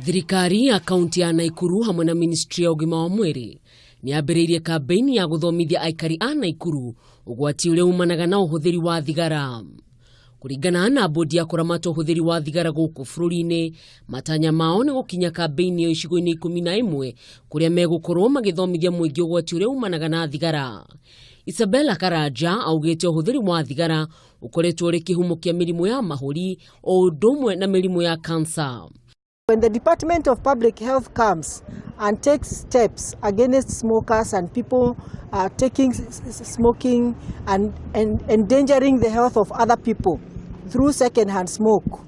Thirikari ya kaunti ya Naikuru hamwe na ministry ya ugima wa mwiri ni ambĩrĩirie kambi-ini ya guthomithia aikari a Naikuru ugwati uria umanaga na uhuthiri wa thigara. Kuringana na Bodi ya kuramata uhuthiri wa thigara gũkũ bũrũri-inĩ, matanya mao nĩ gũkinya kambi-ini ya icigo-inĩ 11 kuria megũkorwo magĩthomithia mũingĩ ugwati uria umanaga na thigara. Isabella Karaja augĩte uhuthiri wa thigara ukoretwo ũrĩ kĩhumo kĩa mirimu ya mahũri o ũndũ ũmwe na mirimu ya cancer. When the Department of Public Health comes and takes steps against smokers and people taking smoking and endangering the health of other people through second-hand smoke,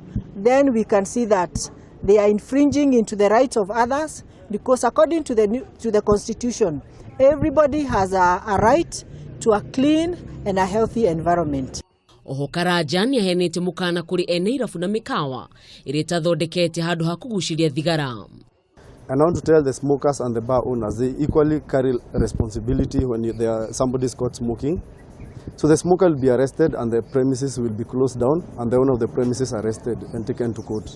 then we can see that they are infringing into the rights of others, because according to the Constitution, everybody has a right to a clean and a healthy environment. Oho Karaja ni ahenete mukana kuri ene irabu na mikawa iria itathondekete handu ha kuguciria thigara. And I want to tell the smokers and the bar owners, they equally carry responsibility when somebody is caught smoking. So the smoker will be arrested and the premises will be closed down and the owner of the premises arrested and taken to court.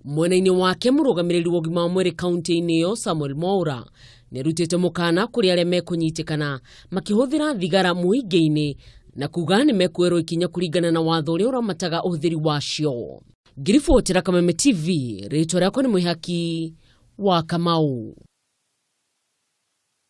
Mwena-ini wake mũrũgamĩrĩri wa ugima wa mwiri kaunti-ini yo Samuel Mwura ni arutĩte mukana kuri aria mekunyitikana makihũthĩra thigara mũingĩ-ini na kuga nĩ mekuerwo ikinya kuringana na watho ũrĩa ũramataga ũhũthĩri wacio. Ngiribotera Kameme TV, rĩtwa rĩakwa nĩ Mwihaki wa Kamau.